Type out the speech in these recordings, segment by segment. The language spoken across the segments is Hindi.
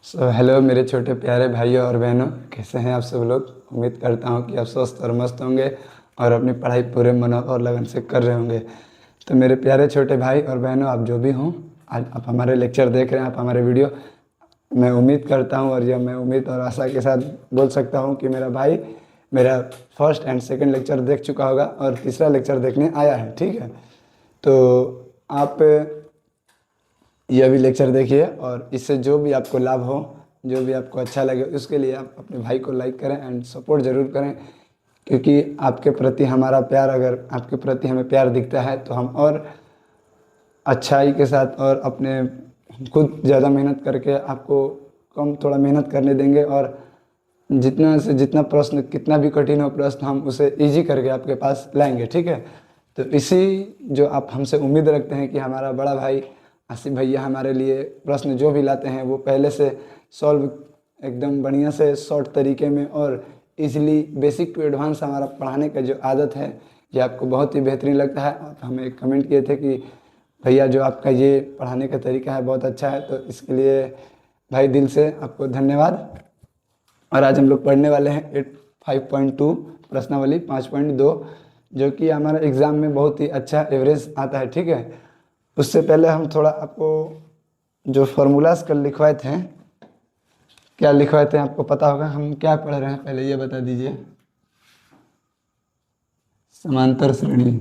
हेलो मेरे छोटे प्यारे भाइयों और बहनों, कैसे हैं आप सब लोग। उम्मीद करता हूं कि आप स्वस्थ और मस्त होंगे और अपनी पढ़ाई पूरे मन और लगन से कर रहे होंगे। तो मेरे प्यारे छोटे भाई और बहनों, आप जो भी हों, आज आप हमारे लेक्चर देख रहे हैं, आप हमारे वीडियो, मैं उम्मीद करता हूं और यह मैं उम्मीद और आशा के साथ बोल सकता हूं कि मेरा भाई मेरा फर्स्ट एंड सेकंड लेक्चर देख चुका होगा और तीसरा लेक्चर देखने आया है। ठीक है, तो आप यह भी लेक्चर देखिए और इससे जो भी आपको लाभ हो, जो भी आपको अच्छा लगे, उसके लिए आप अपने भाई को लाइक करें एंड सपोर्ट ज़रूर करें। क्योंकि आपके प्रति हमारा प्यार, अगर आपके प्रति हमें प्यार दिखता है तो हम और अच्छाई के साथ और अपने खुद ज़्यादा मेहनत करके आपको कम थोड़ा मेहनत करने देंगे और जितना से जितना प्रश्न, कितना भी कठिन हो प्रश्न, हम उसे इजी करके आपके पास लाएंगे। ठीक है, तो इसी जो आप हमसे उम्मीद रखते हैं कि हमारा बड़ा भाई आसिफ भैया हमारे लिए प्रश्न जो भी लाते हैं वो पहले से सॉल्व एकदम बढ़िया से शॉर्ट तरीके में और इजीली बेसिक टू एडवांस हमारा पढ़ाने का जो आदत है, ये आपको बहुत ही बेहतरीन लगता है। आप हमें कमेंट किए थे कि भैया जो आपका ये पढ़ाने का तरीका है बहुत अच्छा है, तो इसके लिए भाई दिल से आपको धन्यवाद। और आज हम लोग पढ़ने वाले हैं 5.2 प्रश्नावली 5.2, जो कि हमारा एग्ज़ाम में बहुत ही अच्छा एवरेज आता है। ठीक है, उससे पहले हम थोड़ा आपको जो फार्मूलाज कल लिखवाए थे, क्या लिखवाए थे आपको पता होगा। हम क्या पढ़ रहे हैं पहले ये बता दीजिए। समांतर श्रेणी,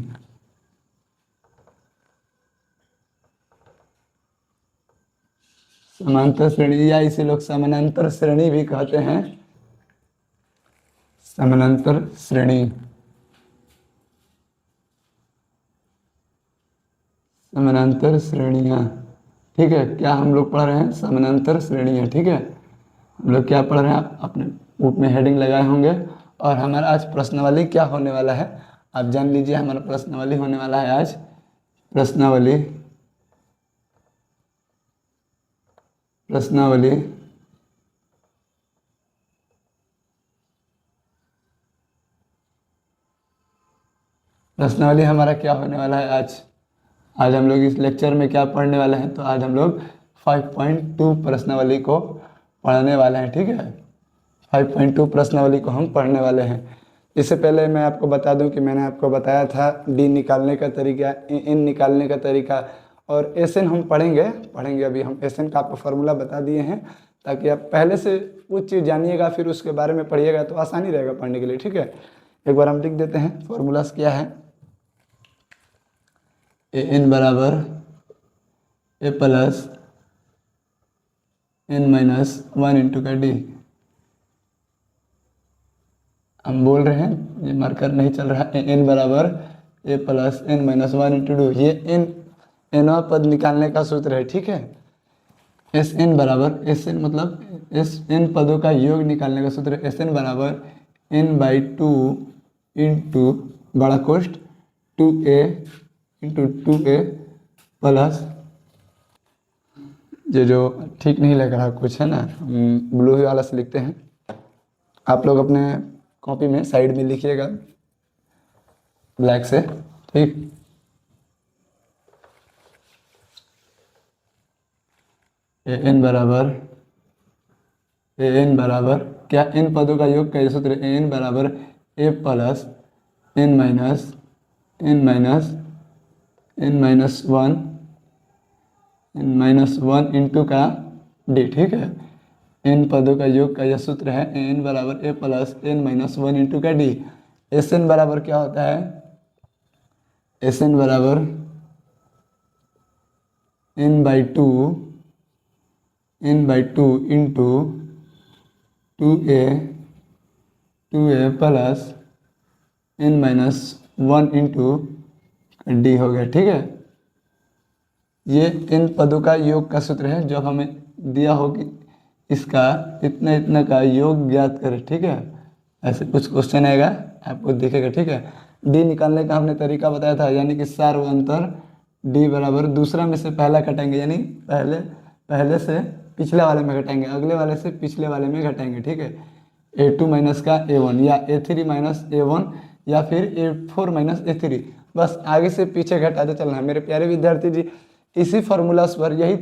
समांतर श्रेणी या इसे लोग समानांतर श्रेणी भी कहते हैं। समानांतर श्रेणी, समानांतर श्रेणियाँ। ठीक है, क्या हम लोग पढ़ रहे हैं? समानांतर श्रेणियाँ। ठीक है, हम लोग क्या पढ़ रहे हैं, आप अपने बुक में हेडिंग लगाए होंगे। और हमारा आज प्रश्नावली क्या होने वाला है आप जान लीजिए। हमारा प्रश्नावली होने वाला है आज प्रश्नावली, प्रश्नावली प्रश्नावली हमारा क्या होने वाला है आज। आज हम लोग इस लेक्चर में क्या पढ़ने वाले हैं, तो आज हम लोग 5.2 प्रश्नावली को पढ़ने वाले हैं। ठीक है, 5.2 प्रश्नावली को हम पढ़ने वाले हैं। इससे पहले मैं आपको बता दूं कि मैंने आपको बताया था डी निकालने का तरीका, इन निकालने का तरीका और एस एन हम पढ़ेंगे अभी हम एस एन का आपको फार्मूला बता दिए हैं, ताकि आप पहले से कुछ चीज़ जानिएगा फिर उसके बारे में पढ़िएगा तो आसानी रहेगा पढ़ने के लिए। ठीक है, एक बार हम लिख देते हैं फार्मूलास क्या है। ए एन बराबर A plus N minus 1 into का डी। हम बोल रहे हैं, ये मार्कर नहीं चल रहा है, एन बराबर A plus N minus 1 into D. ये एनवा पद निकालने का सूत्र है। ठीक है, एस एन बराबर, एस एन मतलब एस एन पदों का योग निकालने का सूत्र है। एस एन बराबर n/2 इंटू बड़ा कोष्ठ 2a इंटू 2a प्लस, ये जो ठीक नहीं लग रहा कुछ है ना, ब्लू वाला से लिखते हैं। आप लोग अपने कॉपी में साइड में लिखिएगा ब्लैक से। ठीक, ए एन बराबर क्या, इन पदों का योग का सूत्र ए एन बराबर A plus N minus one into का डी। ठीक है, इन पदों का योग का यह सूत्र है ए एन बराबर A plus N minus 1 into का डी। एस एन बराबर क्या होता है, एस एन बराबर n/2 into 2a plus n minus 1 into D हो गया। ठीक है, ये इन पदों का योग का सूत्र है। जब हमें दिया हो कि इसका इतना इतना का योग ज्ञात करें, ठीक है, ऐसे कुछ क्वेश्चन आएगा आपको दिखेगा। ठीक है, डी निकालने का हमने तरीका बताया था, यानी कि सार्वअंतर डी बराबर दूसरा में से पहला घटाएंगे, यानी पहले से पिछले वाले में घटाएंगे, अगले वाले से पिछले वाले में घटाएंगे। ठीक है, A2 माइनस का A1 या A3 माइनस A1 या फिर A4 माइनस A3, बस आगे से पीछे घटाते चलना है मेरे प्यारे विद्यार्थी जी। इसी फार्मूलाज पर, यही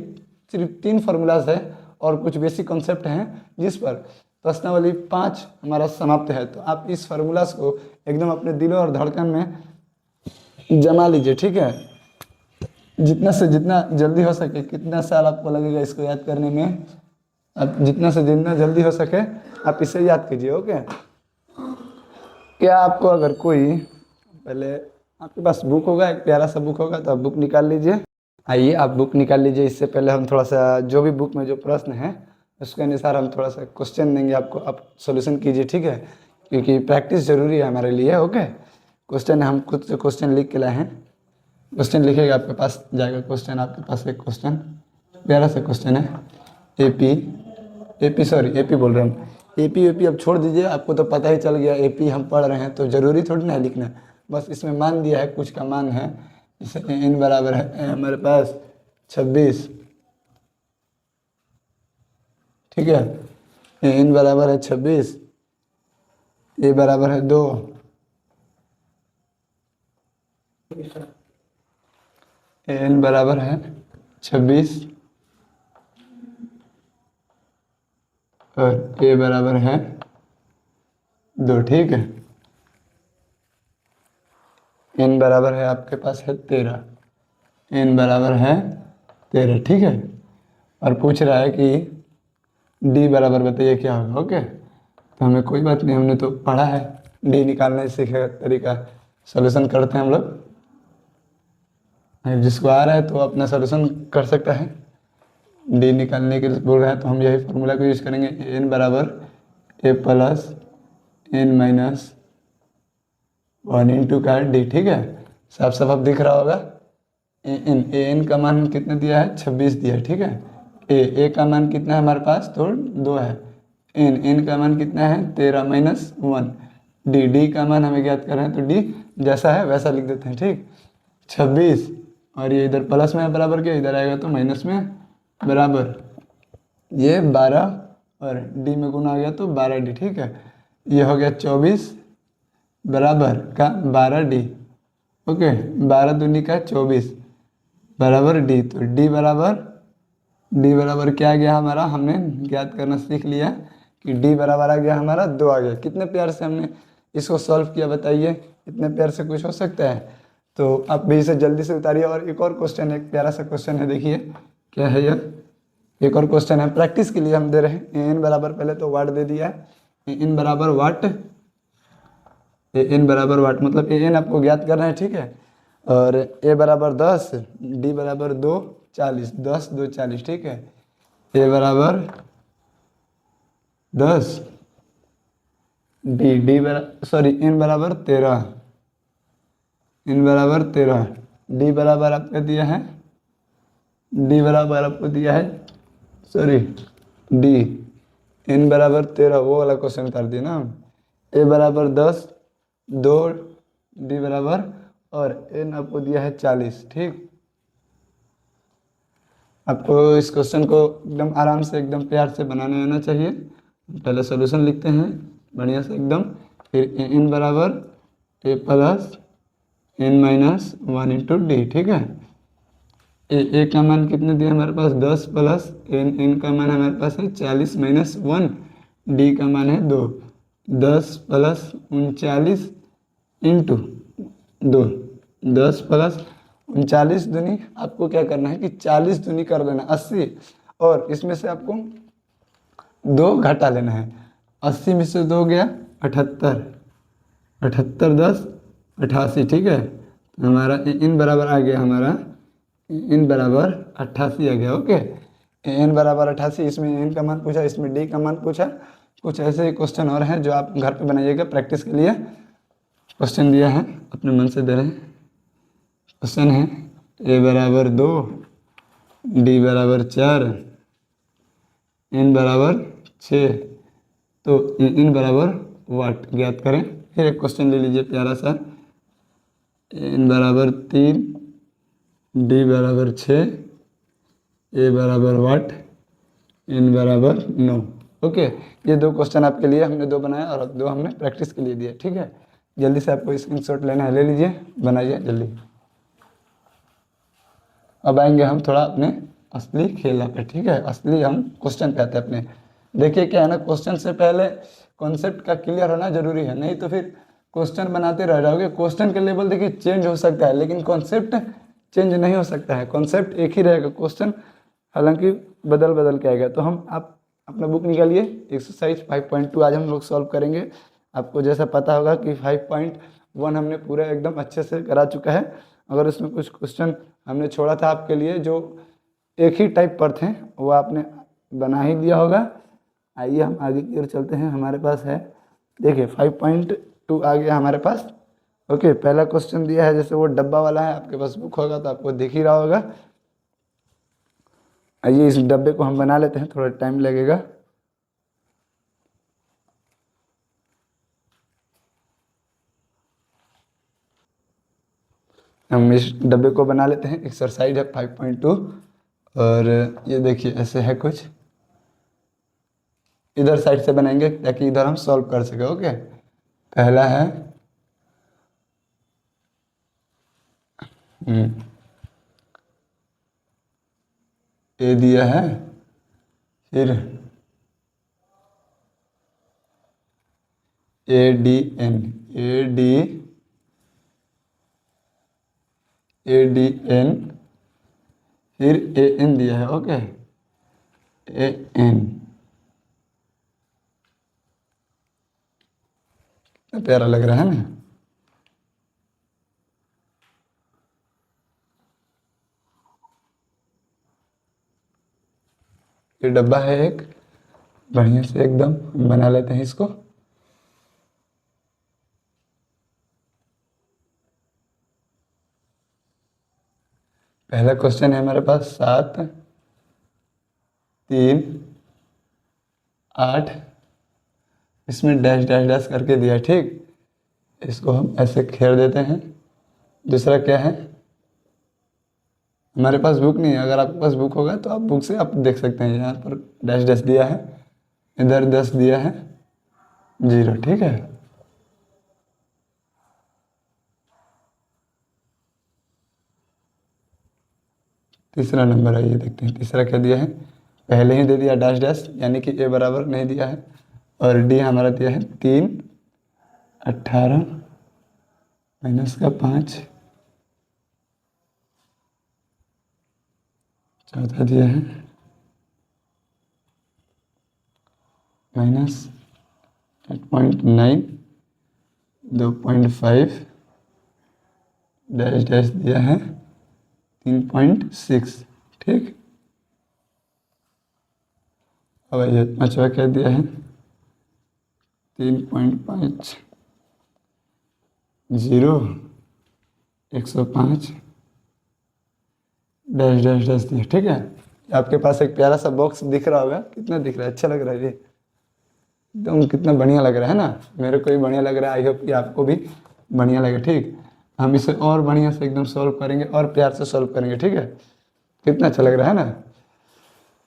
सिर्फ 3 फार्मूलाज है और कुछ बेसिक कॉन्सेप्ट हैं जिस पर प्रश्नावली 5 हमारा समाप्त है। तो आप इस फार्मूलास को एकदम अपने दिलों और धड़कन में जमा लीजिए, ठीक है। जितना से जितना जल्दी हो सके, कितना साल आपको लगेगा इसको याद करने में, अब जितना से जितना जल्दी हो सके आप इसे याद कीजिए, ओके। क्या आपको अगर कोई, पहले आपके पास बुक होगा, एक प्यारा सा बुक होगा, तो आप बुक निकाल लीजिए। आइए आप बुक निकाल लीजिए। इससे पहले हम थोड़ा सा जो भी बुक में जो प्रश्न है उसके अनुसार हम थोड़ा सा क्वेश्चन देंगे आपको, आप सॉल्यूशन कीजिए, ठीक है, क्योंकि प्रैक्टिस ज़रूरी है हमारे लिए, ओके। क्वेश्चन हम खुद से क्वेश्चन लिख के लाए हैं। क्वेश्चन लिखेगा, आपके पास जाएगा क्वेश्चन, आपके पास एक क्वेश्चन प्यारा सा क्वेश्चन है। एपी बोल रहे हैं हम, एपी अब छोड़ दीजिए, आपको तो पता ही चल गया एपी हम पढ़ रहे हैं, तो ज़रूरी थोड़ी ना है लिखना, बस इसमें मान दिया है, कुछ का मान है। इसे n बराबर है हमारे पास 26, ठीक है। n बराबर है 26, a बराबर है 2, n बराबर है 26 और a बराबर है 2, ठीक है। n बराबर है आपके पास है 13, n बराबर है 13, ठीक है। और पूछ रहा है कि d बराबर बताइए क्या होगा, ओके। तो हमें कोई बात नहीं, हमने तो पढ़ा है, d निकालने सीखे तरीका, सॉल्यूशन करते हैं हम लोग। जिसको आ रहा है तो अपना सॉल्यूशन कर सकता है। d निकालने के लिए बोल रहा है तो हम यही फार्मूला को यूज करेंगे, n बराबर a plus n minus 1 into का d, ठीक है। साफ साफ अब दिख रहा होगा। an का मान कितना दिया है, 26 दिया है, ठीक है। a का मान कितना है हमारे पास, तो 2 है। n का मान कितना है, 13 माइनस 1, d का मान हमें ज्ञात कर रहे हैं, तो d जैसा है वैसा लिख देते हैं, ठीक। 26 और ये इधर प्लस में बराबर के, इधर आएगा तो माइनस में बराबर, ये 12 और d में गुना आ गया तो 12d, ठीक है। ये हो गया 24 बराबर का 12d, ओके। 12 दूनी का 24 बराबर d, तो d बराबर क्या आ गया हमारा, हमने ज्ञात करना सीख लिया कि d बराबर आ गया हमारा 2 आ गया। कितने प्यार से हमने इसको सॉल्व किया बताइए, इतने प्यार से कुछ हो सकता है। तो आप भी इसे जल्दी से उतारिए। और एक और क्वेश्चन है, एक प्यारा सा क्वेश्चन है, देखिए क्या है यह। एक और क्वेश्चन है, प्रैक्टिस के लिए हम दे रहे हैं। n बराबर पहले तो वाट दे दिया है, n बराबर वाट, n बराबर वाट मतलब n आपको ज्ञात करना है, ठीक है। और a बराबर 10, d बराबर 2 40, 10 2 40, ठीक है। a बराबर 10, d बराबर सॉरी n बराबर 13, n बराबर 13, d बराबर आपका दिया है, d बराबर आपको दिया है सॉरी d, n बराबर 13, वो वाला क्वेश्चन कर दिए ना। a बराबर 10, 2 d बराबर, और n आपको दिया है 40, ठीक। आपको इस क्वेश्चन को एकदम आराम से, एकदम प्यार से बनाने आना चाहिए। पहले सॉल्यूशन लिखते हैं बढ़िया से एकदम, फिर n बराबर a plus n minus 1 into D, ठीक है। a का मान कितने दिए हमारे पास, 10 प्लस n का मान हमारे पास है 40 माइनस 1, d का मान है 2, 10 प्लस 39 इंटू 2, 10 प्लस 39 दूनी, आपको क्या करना है कि 40 दूनी कर देना 80, और इसमें से आपको 2 घटा लेना है। 80 में से 2 गया 78, 78 10 88, ठीक है। हमारा इन बराबर आ गया, हमारा इन बराबर 88 आ गया, ओके। n बराबर 88, इसमें n का मान पूछा, इसमें d का मान पूछा। कुछ ऐसे क्वेश्चन और हैं जो आप घर पे बनाइएगा प्रैक्टिस के लिए। क्वेश्चन दिया है, अपने मन से दे रहे हैं। क्वेश्चन है a बराबर 2, d बराबर 4, n बराबर 6, तो n बराबर वाट ज्ञात करें। फिर एक क्वेश्चन ले लीजिए प्यारा सा, n बराबर 3, d बराबर 6, a बराबर वाट, n बराबर 9, ओके। ये 2 क्वेश्चन आपके लिए हमने 2 बनाए और 2 हमने प्रैक्टिस के लिए दिए, ठीक है। जल्दी से आपको स्क्रीनशॉट लेना है, ले लीजिए, बनाइए जल्दी। अब आएंगे हम थोड़ा अपने असली खेला पे, ठीक है। असली हम क्वेश्चन पे आते हैं अपने। देखिए क्या है ना, क्वेश्चन से पहले कॉन्सेप्ट का क्लियर होना जरूरी है, नहीं तो फिर क्वेश्चन बनाते रह जाओगे। क्वेश्चन का लेवल देखिए चेंज हो सकता है, लेकिन कॉन्सेप्ट चेंज नहीं हो सकता है। कॉन्सेप्ट एक ही रहेगा, क्वेश्चन हालांकि बदल बदल के आएगा। तो हम आप अपना बुक निकालिए, एक्सरसाइज 5.2 आज हम लोग सॉल्व करेंगे। आपको जैसा पता होगा कि 5.1 हमने पूरा एकदम अच्छे से करा चुका है। अगर उसमें कुछ क्वेश्चन हमने छोड़ा था आपके लिए जो एक ही टाइप पर थे, वो आपने बना ही लिया होगा। आइए हम आगे की ओर चलते हैं। हमारे पास है, देखिए 5.2 आ गया हमारे पास। ओके, पहला क्वेश्चन दिया है, जैसे वो डब्बा वाला है, आपके पास बुक होगा तो आपको दिख ही रहा होगा। आइए इस डब्बे को हम बना लेते हैं, थोड़ा टाइम लगेगा। हम इस डब्बे को बना लेते हैं। एक्सरसाइज है 5.2 और ये देखिए ऐसे है कुछ। इधर साइड से बनाएंगे ताकि इधर हम सॉल्व कर सके। ओके, पहला है ए दिया है, फिर A D N, A D N, फिर ए एन दिया है। ओके, ए एन, प्यारा लग रहा है ना। ये डब्बा है एक, बढ़िया से एकदम बना लेते हैं इसको। पहला क्वेश्चन है हमारे पास 7, 3, 8, इसमें डैश डैश डैश करके दिया है, ठीक। इसको हम ऐसे घेर देते हैं। दूसरा क्या है, हमारे पास बुक नहीं है। अगर आपके पास बुक होगा तो आप बुक से आप देख सकते हैं। यहाँ पर डैश डैश दिया है, इधर 10 दिया है, 0, ठीक है। तीसरा नंबर है, ये देखते हैं तीसरा क्या दिया है। पहले ही दे दिया डैश डैश, यानी कि ए बराबर नहीं दिया है। और डी हमारा दिया है 3, 18 माइनस का 5, चौथा दिया है माइनस 8.9, 2.5, डैश डैश दिया है 3.6, ठीक। अब ये पाँचवा क्या दिया है, 3.5, 0, 105, डैश डैश डैश दिया, ठीक है। आपके पास एक प्यारा सा बॉक्स दिख रहा होगा, कितना दिख रहा है, अच्छा लग रहा है ये एकदम, कितना बढ़िया लग रहा है ना। मेरे को भी बढ़िया लग रहा है, आई होप कि आपको भी बढ़िया लगे, ठीक। हम इसे और बढ़िया से एकदम सॉल्व करेंगे और प्यार से सॉल्व करेंगे, ठीक है। कितना अच्छा लग रहा है ना।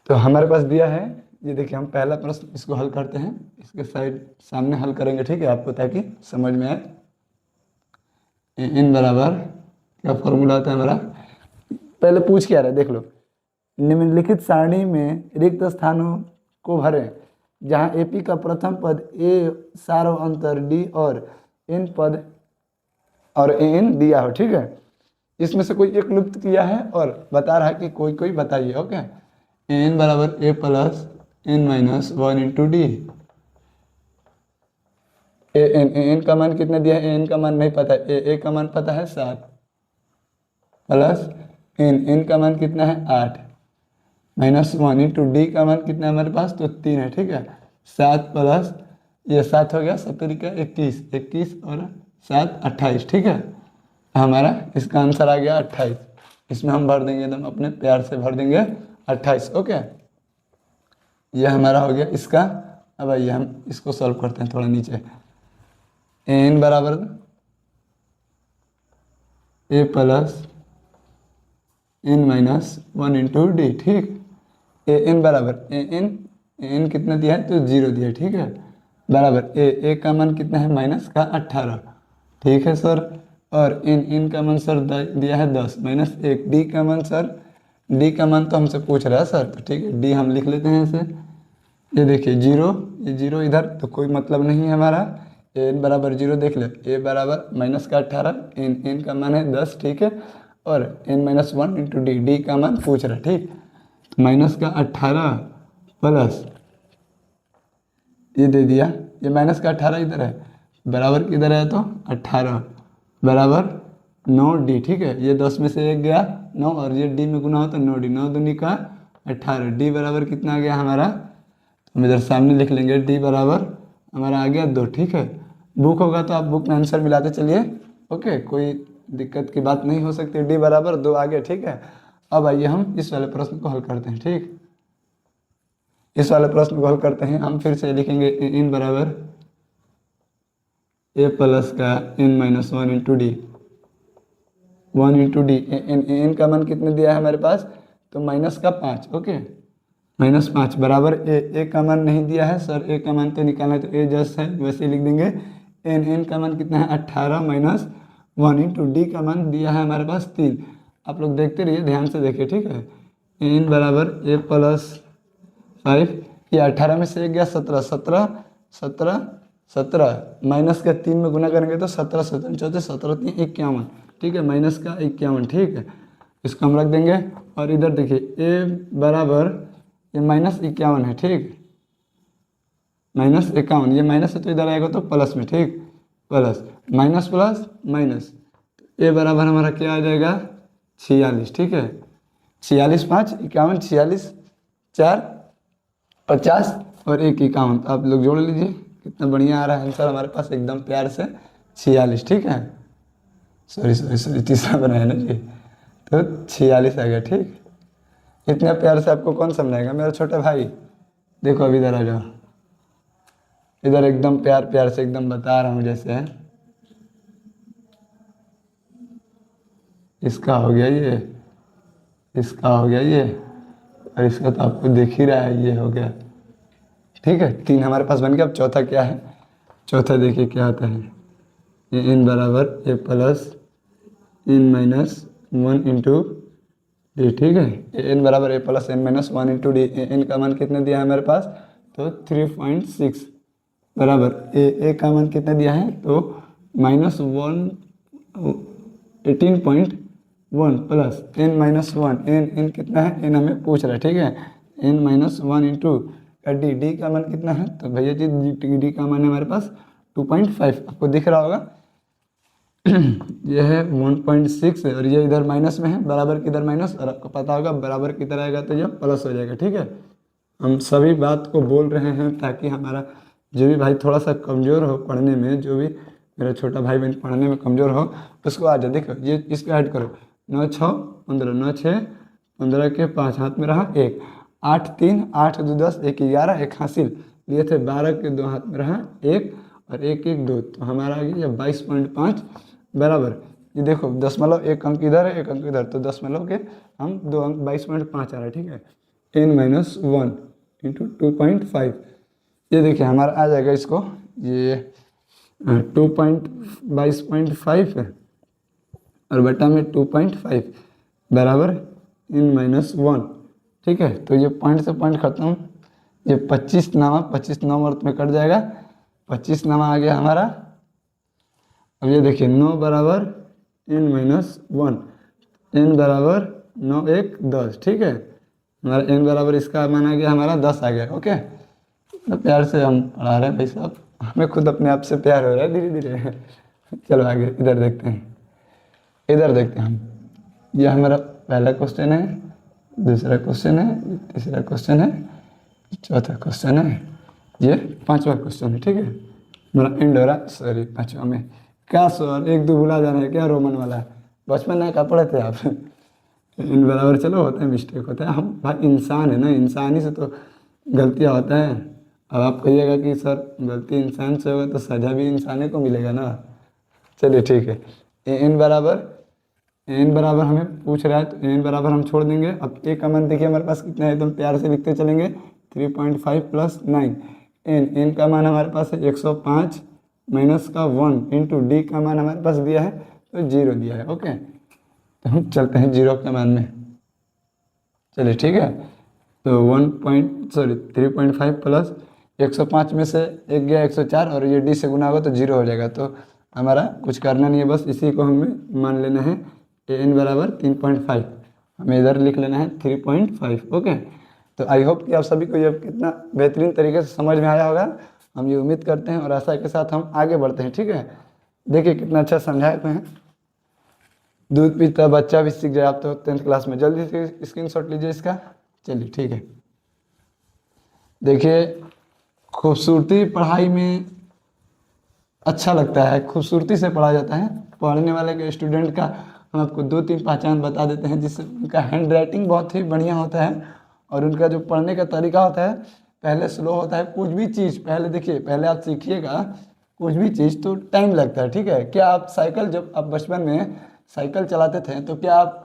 तो हमारे पास दिया है, ये देखिए हम पहला प्रश्न इसको हल करते हैं, इसके साइड सामने हल करेंगे, ठीक है, आपको ताकि समझ में आए। इन बराबर क्या फॉर्मूला होता है हमारा, पहले पूछ क्या रहा है देख लो। निम्नलिखित सारणी में रिक्त स्थानों को भरें जहां एपी का प्रथम पद ए सारो अंतर डी और एन पद और एन दिया हो, ठीक है। इसमें से कोई एक लुप्त किया है और बता रहा है कि कोई कोई बताइए। ओके, एन बराबर A plus N minus 1 into D. N का मान कितना दिया है, एन का मान नहीं पता है, ए का मान पता है 7 प्लस एन का मान कितना है 8 माइनस 1 इंटू डी का मान कितना है हमारे पास, तो 3 है, ठीक है। 7 प्लस ये 7 हो गया, 7 का 21, 21 और 7 28, ठीक है। हमारा इसका आंसर आ गया 28। इसमें हम भर देंगे एकदम अपने प्यार से भर देंगे 28। ओके, ये हमारा हो गया इसका। अब आइए हम इसको सॉल्व करते हैं थोड़ा नीचे। एन बराबर A plus N minus 1 into D, ठीक। ए एन बराबर एन कितना दिया है, तो 0 दिया है, ठीक है। बराबर ए का मान कितना है, माइनस का 18, ठीक है सर। और एन का मान सर दिया है 10 माइनस 1, डी का मान सर डी का मान तो हमसे पूछ रहा है सर, तो ठीक है डी हम लिख लेते हैं ऐसे। ये देखिए जीरो, ये जीरो इधर तो कोई मतलब नहीं है हमारा। एन बराबर जीरो देख ले, ए बराबर माइनस का 18, एन का मान है 10, ठीक है। और N minus one into D, D का मान पूछ रहा है, ठीक। तो माइनस का 18 प्लस ये दे दिया, ये माइनस का 18 इधर है, बराबर किधर है तो 18 बराबर 9 डी, ठीक है। ये 10 में से एक गया 9, और ये डी में गुना हो तो 9 डी, 9 दूनी का 18, डी बराबर कितना आ गया हमारा, तो हम इधर सामने लिख लेंगे डी बराबर हमारा आ गया 2, ठीक है। बुक होगा तो आप बुक में आंसर मिलाते चलिए, ओके, कोई दिक्कत की बात नहीं हो सकती। डी बराबर 2 आ गया, ठीक है। अब आइए हम इस वाले प्रश्न को हल करते हैं, ठीक। इस वाले प्रश्न को हल करते हैं हम, फिर से लिखेंगे इन बराबर ए प्लस का N minus one into D, 1 into D, N का मान कितने दिया है हमारे पास, तो माइनस का 5, ओके, माइनस 5 बराबर ए का मान नहीं दिया है सर, ए का मान तो निकालना है, तो ए जस्ट है वैसे ही लिख देंगे। एन का मान कितना है 18 माइनस 1 इंटू डी का मान दिया है हमारे पास 3। आप लोग देखते रहिए, ध्यान से देखिए, ठीक है। एन बराबर ए प्लस 5, ये 18 में से एक गया 17, 17 17 17 माइनस का 3 में गुना करेंगे तो 17 17 चौथे 17 3 51, ठीक है, माइनस का 51, ठीक है। इसको हम रख देंगे। और इधर देखिए ए बराबर ये माइनस 51 है, ठीक, माइनस 51, ये माइनस है तो इधर आएगा तो प्लस में, ठीक, प्लस माइनस प्लस माइनस, ए बराबर हमारा क्या आ जाएगा 46, ठीक है। 46 5 51, 46 4 50 और 1 51, तो आप लोग जोड़ लीजिए कितना बढ़िया आ रहा है आंसर हमारे पास एकदम प्यार से 46, ठीक है। सॉरी तीसरा बनाया ना जी, तो 46 आ गया, ठीक। इतने प्यार से आपको कौन समझाएगा मेरा छोटा भाई। देखो अभी इधर आ जाओ, इधर एकदम प्यार प्यार से एकदम बता रहा हूँ जैसे है। इसका हो गया ये, इसका हो गया ये, और इसका तो आपको देख ही रहा है ये हो गया, ठीक है। 3 हमारे पास बन गया। अब चौथा क्या है, चौथा देखिए क्या आता है, एन बराबर A plus N minus 1 into D, ठीक है। एन बराबर A plus N minus 1 into D, N का मान कितने दिया है हमारे पास, तो 3.6 बराबर ए का मान कितना दिया है, तो minus 18.1 plus N minus 1, N कितना है, एन हमें पूछ रहा है, ठीक है। एन माइनस 1 इंटू डी का मान कितना है, तो भैया जी डी का मान है हमारे पास 2.5, आपको दिख रहा होगा। ये है 1.6 है, और ये इधर माइनस में है, बराबर किधर माइनस, और आपको पता होगा बराबर किधर आएगा तो ये प्लस हो जाएगा, ठीक है। हम सभी बात को बोल रहे हैं ताकि हमारा जो भी भाई थोड़ा सा कमज़ोर हो पढ़ने में, जो भी मेरा छोटा भाई बहन पढ़ने में कमज़ोर हो उसको आ जाए। देखो ये इसको ऐड करो, 9 6 15, 9 6 15 के 5 हाथ में रहा 1, 8 3 8 2 10, 1 11, 1 हासिल लिए थे, 12 के 2 हाथ में रहा 1, और 1 1 2, तो हमारा आ गया 22.5 बराबर। ये देखो दशमलव 1 अंक इधर है 1 अंक इधर, तो दशमलव के हम 2 अंक 22.5 आ रहा है, ठीक है। एन माइनस 1 इंटू 2.5, ये देखिए हमारा आ जाएगा इसको, ये 2.22.5 है और बटा में 2.5 बराबर एन माइनस 1, ठीक है। तो ये पॉइंट से पॉइंट खत्म, ये 25 9 अर्थ में कट जाएगा, 25 नामा आ गया हमारा। अब ये देखिए 9 बराबर एन माइनस 1, एन बराबर 9 1 10, ठीक है। हमारा एन बराबर इसका मान आ गया हमारा 10 आ गया, ओके। तो प्यार से हम पढ़ा रहे हैं भाई साहब, हमें खुद अपने आप से प्यार हो रहा है धीरे धीरे। चलो आगे इधर देखते हैं, इधर देखते हैं हम। यह हमारा पहला क्वेश्चन है, दूसरा क्वेश्चन है, तीसरा क्वेश्चन है, चौथा क्वेश्चन है, ये 5वां क्वेश्चन है, ठीक है। हमारा एंड हो रहा है, सॉरी 5वां में क्या सर 1 2 भुला जाना है क्या, रोमन वाला बचपन में क्या पढ़े थे आप। इन बराबर चलो होता है, मिस्टेक होता है, हम भाई इंसान है ना, इंसानी से तो गलतियाँ होता है। अब आप कहिएगा कि सर गलती इंसान से होगा तो सजा भी इंसाने को मिलेगा ना। चलिए ठीक है, एन बराबर हमें पूछ रहा है तो एन बराबर हम छोड़ देंगे। अब ए का मान देखिए हमारे पास कितना है, एकदम प्यार से लिखते चलेंगे, 3.5 प्लस 9, एन का मान हमारे पास है 105 माइनस का 1 इंटू डी का मान हमारे पास दिया है तो 0 दिया है, ओके। तो हम चलते हैं 0 के मान में। चलिए ठीक है। तो 3.5 प्लस 105 में से एक गया 104 और ये डी से गुना होगा तो 0 हो जाएगा। तो हमारा कुछ करना नहीं है, बस इसी को हमें मान लेना है एन बराबर 3.5, हमें इधर लिख लेना है 3.5। ओके, तो आई होप कि आप सभी को ये कितना बेहतरीन तरीके से समझ में आया होगा, हम ये उम्मीद करते हैं और आशा के साथ हम आगे बढ़ते हैं। ठीक है, देखिए कितना अच्छा समझाए हुए हैं। दूध पीता बच्चा भी सीख जाए, आप तो 10th क्लास में, जल्दी से स्क्रीनशॉट लीजिए इसका। चलिए ठीक है, देखिए खूबसूरती पढ़ाई में अच्छा लगता है, खूबसूरती से पढ़ा जाता है। पढ़ने वाले के स्टूडेंट का हम आपको 2-3 पहचान बता देते हैं, जिससे उनका हैंड राइटिंग बहुत ही बढ़िया होता है और उनका जो पढ़ने का तरीका होता है पहले स्लो होता है। कुछ भी चीज़ पहले देखिए, पहले आप सीखिएगा कुछ भी चीज़ तो टाइम लगता है। ठीक है, क्या आप साइकिल, जब आप बचपन में साइकिल चलाते थे तो क्या आप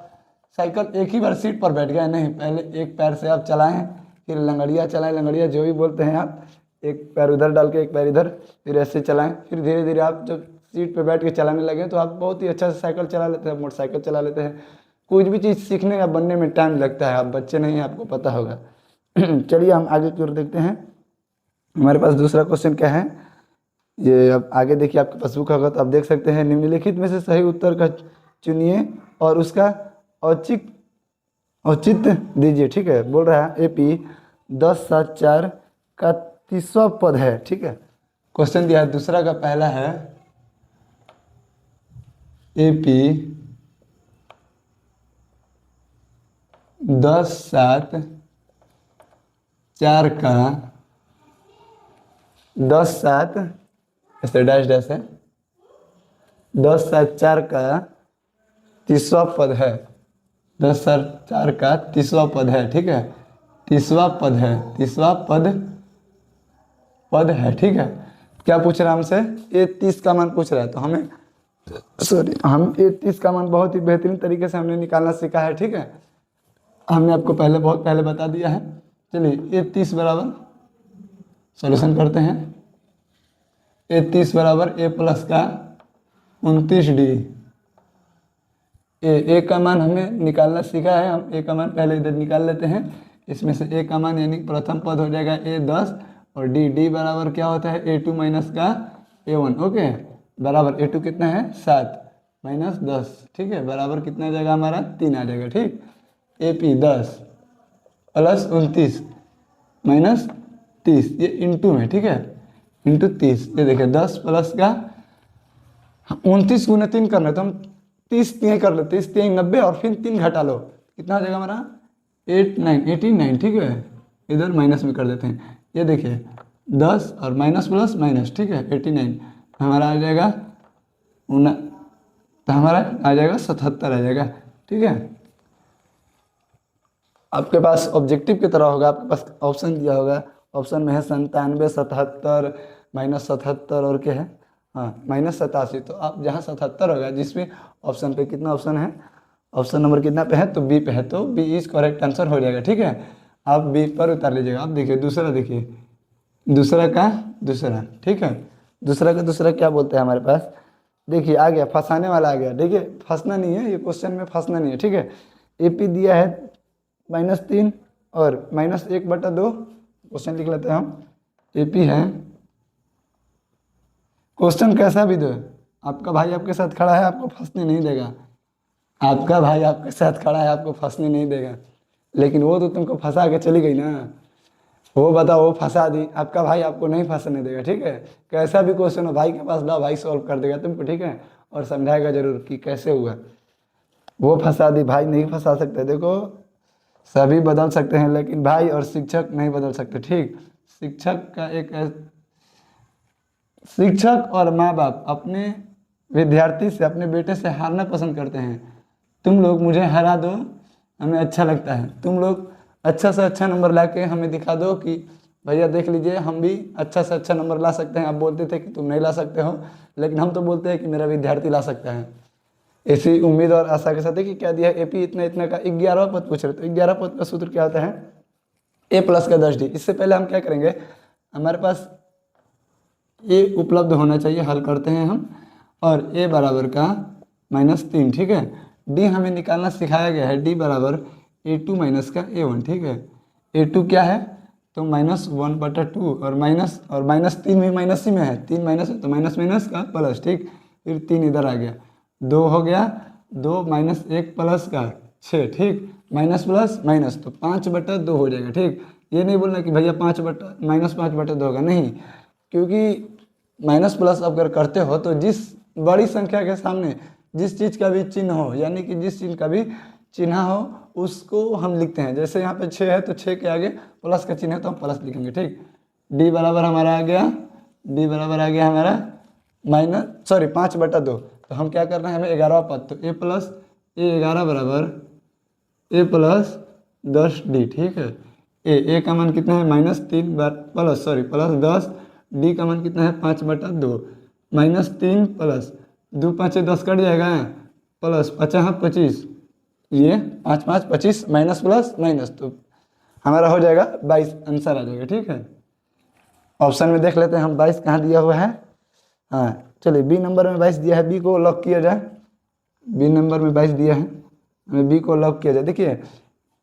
साइकिल एक ही बार सीट पर बैठ गए? नहीं, पहले एक पैर से आप चलाएं, फिर लंगड़िया चलाएं, लंगड़िया जो भी बोलते हैं आप, एक पैर उधर डाल के एक पैर इधर, फिर ऐसे चलाएं, फिर धीरे धीरे आप जब सीट पर बैठ के चलाने लगे तो आप बहुत ही अच्छा से साइकिल चला लेते हैं, मोटरसाइकिल चला लेते हैं। कुछ भी चीज़ सीखने या बनने में टाइम लगता है, आप बच्चे नहीं हैं, आपको पता होगा। चलिए हम आगे की ओर देखते हैं। हमारे पास दूसरा क्वेश्चन क्या है, ये अब आगे देखिए, आपके पास बुक होगा तो आप देख सकते हैं। निम्नलिखित में से सही उत्तर का चुनिए और उसका औचित्य दीजिए। ठीक है, बोल रहा है AP 10-7-4 का 30वां पद है। ठीक है, क्वेश्चन दिया है दूसरा का, पहला है AP 10-7-4 का 10-7 ऐसे डैश डैश है, 10-7-4 का 30वां पद है। 10-7-4 का 30वां पद है। ठीक है, 30वां पद है, 30वां पद है। ठीक है, क्या पूछ रहा है हमसे? ये 30 का मान पूछ रहा है, तो हमें हम ये 30 का मान बहुत ही बेहतरीन तरीके से हमने निकालना सीखा है। ठीक है, हमने आपको बहुत पहले बता दिया है। चलिए ये 30 बराबर सॉल्यूशन करते हैं। ए 30 बराबर A प्लस का 29D। ए का मान हमें निकालना सीखा है, हम ए का मान पहले इधर निकाल लेते हैं। इसमें से ए का मान यानी प्रथम पद हो जाएगा A 10 और डी बराबर क्या होता है A2 माइनस का A1। ओके, बराबर A2 कितना है 7 माइनस 10। ठीक है, बराबर कितना आ जाएगा हमारा 3 आ जाएगा। ठीक, AP 10 प्लस 29 माइनस 30, ये इंटू में। ठीक है, इंटू 30, ये देखिए 10 प्लस का 29 गुना 3 करना है तो हम 30 3 कर लो, 30 3 90 और फिर 3 घटा लो, कितना आ जाएगा हमारा 89। ठीक है, इधर माइनस में कर देते हैं। ये देखिए 10 और माइनस प्लस माइनस। ठीक है, 89 हमारा आ जाएगा तो हमारा आ जाएगा 77 आ जाएगा। ठीक है, आपके पास ऑब्जेक्टिव की तरह होगा, आपके पास ऑप्शन दिया होगा, ऑप्शन में है 97, 77, -77 और क्या है, हाँ -87। तो आप जहाँ 77 होगा, जिसमें ऑप्शन पे कितना ऑप्शन है, ऑप्शन नंबर कितना पे है, तो बी पे है, तो बी इज करेक्ट आंसर हो जाएगा। ठीक है, आप बी पर उतार लीजिएगा। आप देखिए दूसरा, देखिए दूसरा का दूसरा। ठीक है, दूसरा का दूसरा क्या बोलते हैं हमारे पास, देखिए आ गया, फंसाने वाला आ गया। देखिए फंसना नहीं है, ये क्वेश्चन में फंसना नहीं है। ठीक है, AP दिया है -3 और -1/2, क्वेश्चन लिख लेते हैं हम। AP है, क्वेश्चन कैसा भी दो, आपका भाई आपके साथ खड़ा है, आपको फंसने नहीं देगा। आपका भाई आपके साथ खड़ा है, आपको फंसने नहीं देगा, लेकिन वो तो तुमको फंसा के चली गई ना। वो बताओ, वो फंसा दी, आपका भाई आपको नहीं फंसने देगा। ठीक है, कैसा भी क्वेश्चन हो भाई के पास लाओ, भाई सॉल्व कर देगा तुमको। ठीक है, और समझाएगा जरूर कि कैसे हुआ। वो फंसा दी, भाई नहीं फंसा सकते। देखो सभी बदल सकते हैं, लेकिन भाई और शिक्षक नहीं बदल सकते। ठीक, शिक्षक और माँ बाप अपने विद्यार्थी से, अपने बेटे से हारना पसंद करते हैं। तुम लोग मुझे हरा दो, हमें अच्छा लगता है। तुम लोग अच्छा से अच्छा नंबर ला के हमें दिखा दो कि भैया देख लीजिए हम भी अच्छा से अच्छा नंबर ला सकते हैं। आप बोलते थे कि तुम नहीं ला सकते हो, लेकिन हम तो बोलते हैं कि मेरा विद्यार्थी ला सकता है। इसी उम्मीद और आशा के साथ है कि क्या दिया है, AP इतना इतना का 11वां पद पूछ रहे, तो 11 पद का सूत्र क्या होता है, A प्लस का 10D। इससे पहले हम क्या करेंगे, हमारे पास A उपलब्ध होना चाहिए, हल करते हैं हम, और A बराबर का -3। ठीक है, D हमें निकालना सिखाया गया है, D बराबर A2 माइनस का A1, ठीक है। A2 क्या है, तो -1/2 और -3 भी माइनस ही में है, 3 माइनस है तो माइनस माइनस का प्लस, ठीक। फिर 3 इधर आ गया, 2 हो गया, 2 माइनस 1 प्लस का 6, ठीक। माइनस प्लस माइनस तो 5/2 हो जाएगा, ठीक। ये नहीं बोलना कि भैया -5/2 होगा, नहीं, क्योंकि माइनस प्लस अगर करते हो तो जिस बड़ी संख्या के सामने जिस चीज़ का भी चिन्ह हो, यानी कि जिस चीज़ का भी चिन्ह हो उसको हम लिखते हैं। जैसे यहाँ पे 6 है तो 6 के आगे प्लस का चिन्ह है तो हम प्लस लिखेंगे, ठीक। डी बराबर हमारा आ गया, डी बराबर आ गया हमारा 5/2। तो हम क्या कर रहे हैं, हमें 11वां पद, तो A+A11 बराबर A+10D, ठीक है। ए का मान कितना है, -3 +10। डी का मान कितना है, 5/2। -3 प्लस 2 5 10 कट जाएगा, प्लस 5 25, ये 5 5 25 माइनस प्लस माइनस, तो हमारा हो जाएगा 22, आंसर आ जाएगा, ठीक है। ऑप्शन में देख लेते हैं हम 22 कहाँ दिया हुआ है। हाँ चलिए, बी नंबर में 22 दिया है, बी को लॉक किया जाए। बी नंबर में 22 दिया है, हमें बी को लॉक किया जाए। देखिए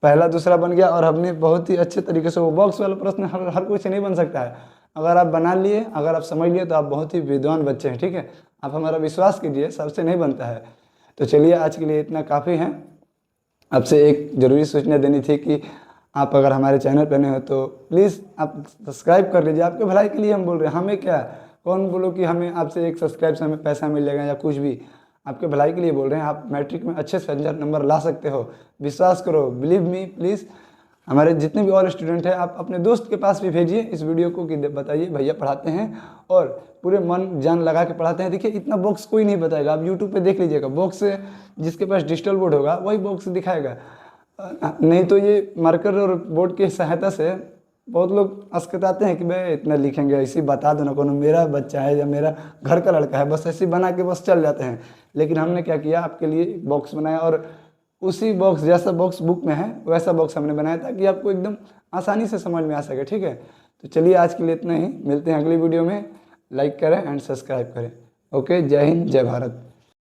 पहला दूसरा बन गया और हमने बहुत ही अच्छे तरीके से, वो बॉक्स वाला प्रश्न हर कोई से नहीं बन सकता है। अगर आप बना लिए, अगर आप समझ लिए तो आप बहुत ही विद्वान बच्चे हैं, ठीक है। आप हमारा विश्वास कीजिए, सबसे नहीं बनता है। तो चलिए आज के लिए इतना काफ़ी है। आपसे एक ज़रूरी सूचना देनी थी कि आप अगर हमारे चैनल पर नए हो तो प्लीज़ आप सब्सक्राइब कर लीजिए। आपके भलाई के लिए हम बोल रहे हैं, हमें क्या, कौन बोलो कि हमें आपसे एक सब्सक्राइब से हमें पैसा मिल जाएगा या कुछ भी, आपके भलाई के लिए बोल रहे हैं। आप मैट्रिक में अच्छे से अच्छा नंबर ला सकते हो, विश्वास करो, बिलीव मी प्लीज़। हमारे जितने भी और स्टूडेंट हैं, आप अपने दोस्त के पास भी भेजिए इस वीडियो को कि बताइए भैया पढ़ाते हैं और पूरे मन जान लगा के पढ़ाते हैं। देखिए इतना बॉक्स कोई नहीं बताएगा, आप यूट्यूब पे देख लीजिएगा, बॉक्स जिसके पास डिजिटल बोर्ड होगा वही बॉक्स दिखाएगा, नहीं तो ये मार्कर और बोर्ड की सहायता से बहुत लोग अस्कताते हैं कि भाई इतना लिखेंगे, ऐसे बता दो ना, कोनो मेरा बच्चा है या मेरा घर का लड़का है, बस ऐसे बना के बस चल जाते हैं। लेकिन हमने क्या किया, आपके लिए बॉक्स बनाया और उसी बॉक्स जैसा बॉक्स बुक में है वैसा बॉक्स हमने बनाया ताकि आपको एकदम आसानी से समझ में आ सके, ठीक है। तो चलिए आज के लिए इतना ही, मिलते हैं अगली वीडियो में। लाइक करें एंड सब्सक्राइब करें। ओके, जय हिंद, जय भारत।